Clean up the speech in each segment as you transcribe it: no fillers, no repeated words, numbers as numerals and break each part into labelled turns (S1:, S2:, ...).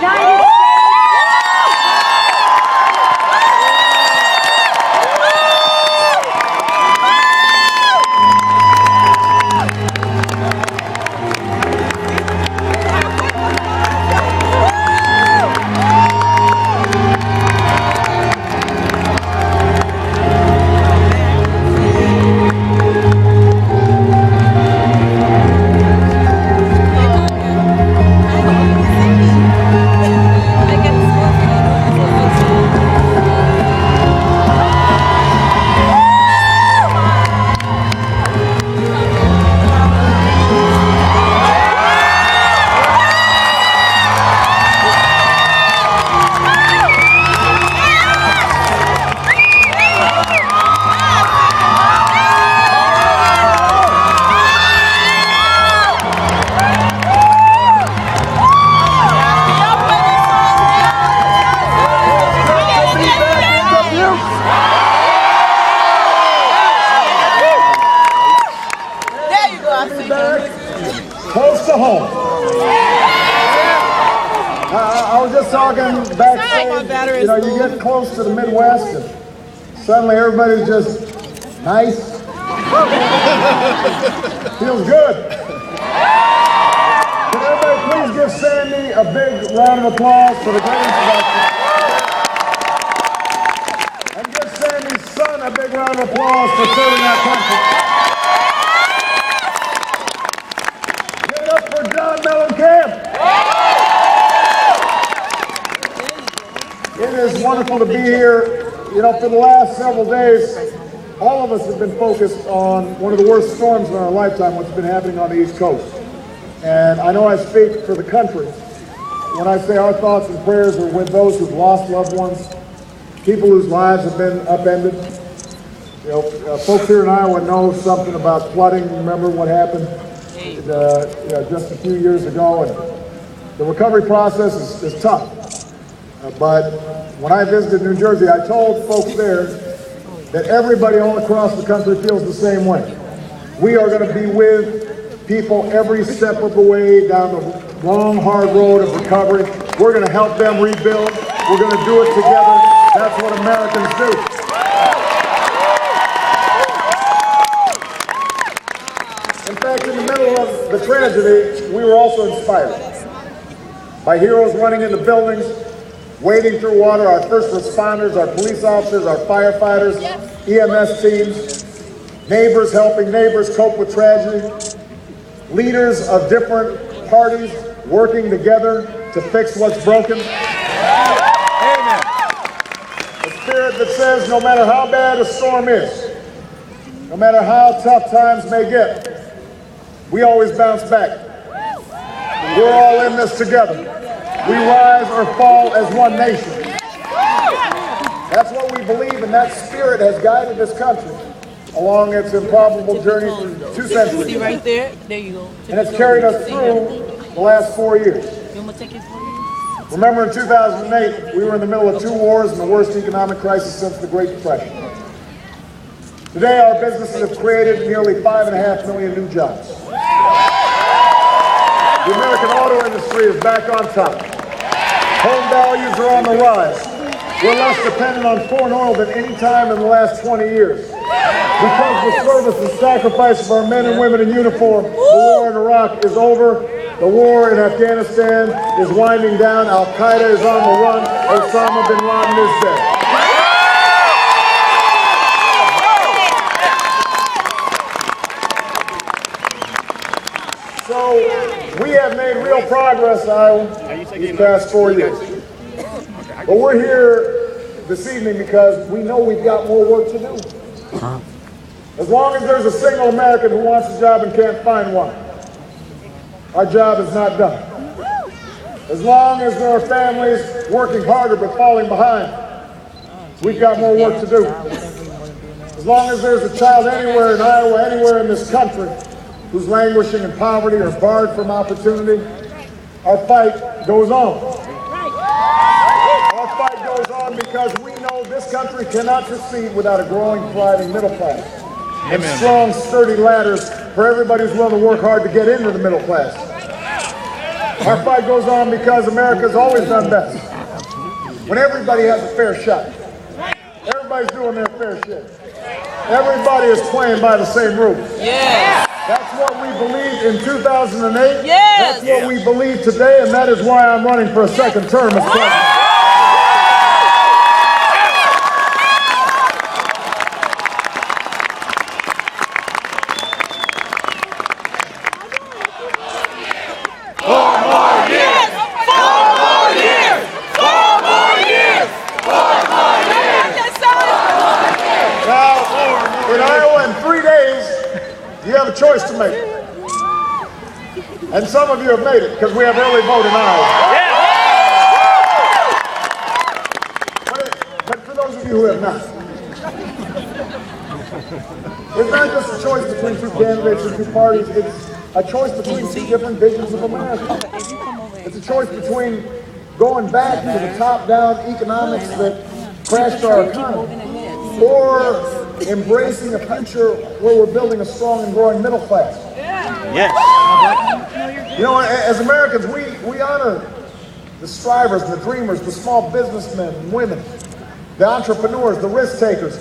S1: United States.
S2: Close to home. I was just talking backstage, you get close to the Midwest and suddenly everybody's just nice. Feels good. Can everybody please give Sandy a big round of applause for the great introduction? And give Sandy's son a big round of applause for serving our country. It is wonderful to be here. For the last several days, all of us have been focused on one of the worst storms in our lifetime, what's been happening on the East Coast. And I know I speak for the country when I say our thoughts and prayers are with those who've lost loved ones, people whose lives have been upended. Folks here in Iowa know something about flooding. Remember what happened just a few years ago, and the recovery process is tough. But when I visited New Jersey, I told folks there that everybody all across the country feels the same way. We are going to be with people every step of the way down the long, hard road of recovery. We're going to help them rebuild. We're going to do it together. That's what Americans do. In fact, in the middle of the tragedy, we were also inspired by heroes running into buildings, wading through water, our first responders, our police officers, our firefighters, EMS teams, neighbors helping neighbors cope with tragedy, leaders of different parties working together to fix what's broken. Amen. A spirit that says no matter how bad a storm is, no matter how tough times may get, we always bounce back. We're all in this together. We rise or fall as one nation. That's what we believe, and that spirit has guided this country along its improbable journey through 2 centuries.
S3: See right there? There you go.
S2: And it's carried us through the last 4 years. Remember in 2008, we were in the middle of 2 wars and the worst economic crisis since the Great Depression. Today, our businesses have created nearly 5.5 million new jobs. The American auto industry is back on top. Home values are on the rise. We're less dependent on foreign oil than any time in the last 20 years. Because the service and sacrifice of our men and women in uniform, the war in Iraq is over. The war in Afghanistan is winding down. Al-Qaeda is on the run. Osama bin Laden is dead. So we have made real progress in Iowa these past 4 years. But we're here this evening because we know we've got more work to do. As long as there's a single American who wants a job and can't find one, our job is not done. As long as there are families working harder but falling behind, we've got more work to do. As long as there's a child anywhere in Iowa, anywhere in this country, who's languishing in poverty or barred from opportunity, our fight goes on. Our fight goes on because we know this country cannot succeed without a growing, thriving middle class. And strong, sturdy ladders for everybody who's willing to work hard to get into the middle class. Our fight goes on because America's always done best. When everybody has a fair shot. Everybody's doing their fair share. Everybody is playing by the same rules.
S1: Yes.
S2: That's what we believed in 2008.
S1: Yes.
S2: That's what we believe today, and that is why I'm running for a second term as president. In Iowa, in 3 days, you have a choice to make. And some of you have made it because we have early vote in Iowa. But for those of you who have not, it's not just a choice between two candidates or two parties. It's a choice between two different visions of America. It's a choice between going back to the top-down economics that crashed our economy, or embracing a future where we're building a strong and growing middle class.
S3: Yes.
S2: You know, as Americans, we honor the strivers, the dreamers, the small businessmen and women, the entrepreneurs, the risk takers.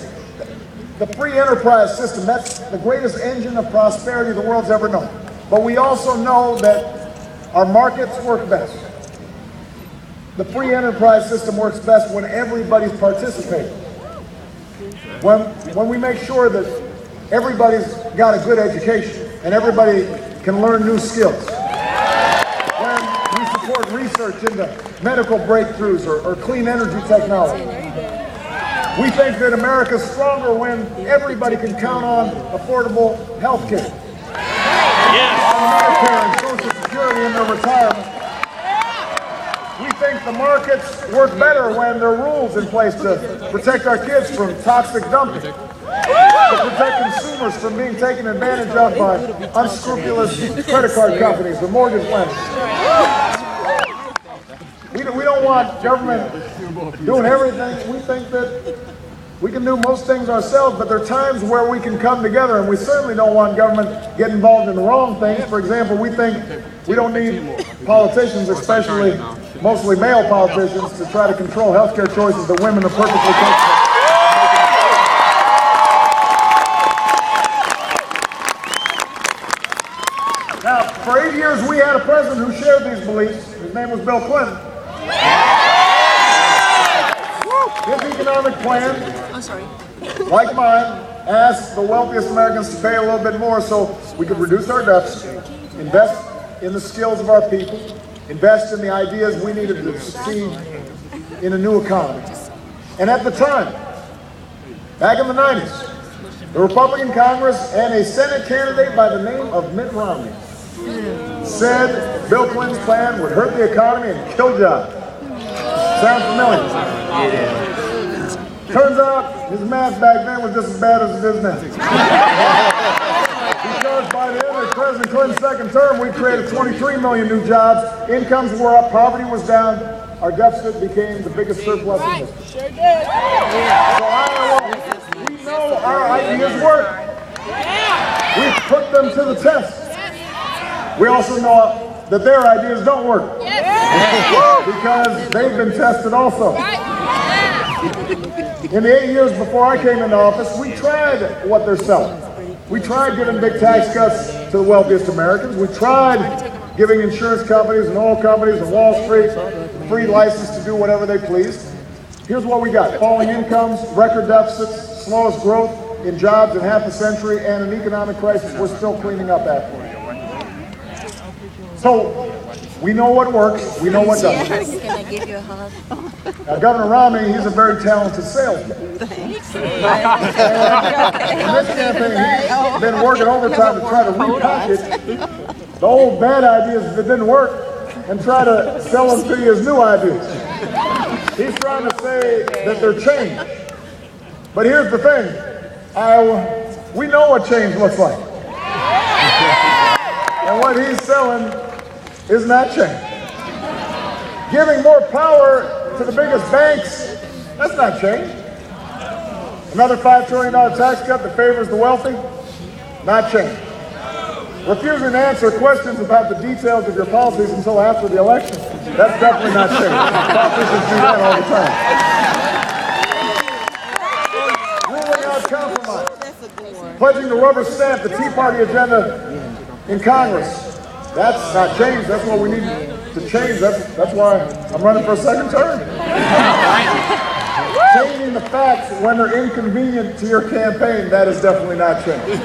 S2: The free enterprise system, that's the greatest engine of prosperity the world's ever known. But we also know that our markets work best. The free enterprise system works best when everybody's participating. When we make sure that everybody's got a good education and everybody can learn new skills. When we support research into medical breakthroughs or clean energy technology. We think that America's stronger when everybody can count on affordable health care. On Medicare and Social Security in their retirement. We think the markets work better when there are rules in place to protect our kids from toxic dumping, to protect consumers from being taken advantage of by unscrupulous credit card companies or mortgage lenders. We don't want government doing everything. We think that we can do most things ourselves, but there are times where we can come together, and we certainly don't want government getting involved in the wrong things. For example, we think we don't need politicians, especially mostly male politicians, to try to control healthcare choices that women are perfectly capable. Now, for 8 years, we had a president who shared these beliefs. His name was Bill Clinton. His economic plan, like mine, asked the wealthiest Americans to pay a little bit more so we could reduce our deficit, invest in the skills of our people, invest in the ideas we needed to succeed in a new economy. And at the time, back in the 90s, the Republican Congress and a Senate candidate by the name of Mitt Romney said Bill Clinton's plan would hurt the economy and kill jobs. Sound familiar? Yeah. Turns out his math back then was just as bad as it is now. Because by the end of President Clinton's second term, we created 23 million new jobs, incomes were up, poverty was down, our deficit became the biggest surplus in history.
S1: Sure did.
S2: So Iowa, we know our ideas work. We've put them to the test. We also know that their ideas don't work. Because they've been tested also. In the 8 years before I came into office, we tried what they're selling. We tried giving big tax cuts to the wealthiest Americans. We tried giving insurance companies and oil companies and Wall Street free license to do whatever they pleased. Here's what we got. Falling incomes, record deficits, slowest growth in jobs in half a century, and an economic crisis we're still cleaning up after. So, we know what works, we know what doesn't.
S1: Can I give you a hug?
S2: Now, Governor Romney, he's a very talented salesman.
S1: Thanks.
S2: In this campaign, he's been working overtime to try to repackage the old bad ideas that didn't work and try to sell them to you as new ideas. He's trying to say that they're change. But here's the thing, Iowa, we know what change looks like. And what he's selling is not change. Giving more power to the biggest banks, that's not change. Another $5 trillion tax cut that favors the wealthy, not change. refusing to answer questions about the details of your policies until after the election. That's definitely not change. Politicians do that all the time. Ruling out compromise. Pledging to rubber stamp the Tea Party agenda in Congress. That's not change. That's what we need to change. That's why I'm running for a second term. Changing the facts when they're inconvenient to your campaign, that is definitely not change.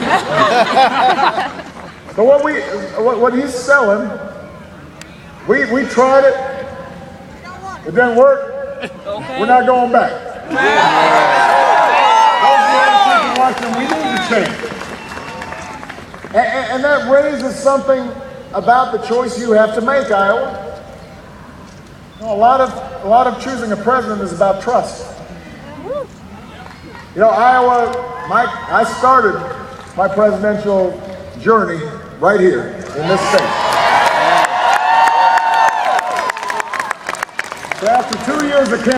S2: So what he's selling, we tried it. It didn't work. We're not going back. We need to change. And that raises something about the choice you have to make, Iowa. A lot of choosing a president is about trust. You know, Iowa, I started my presidential journey right here in this state. So after 2 years of campaign,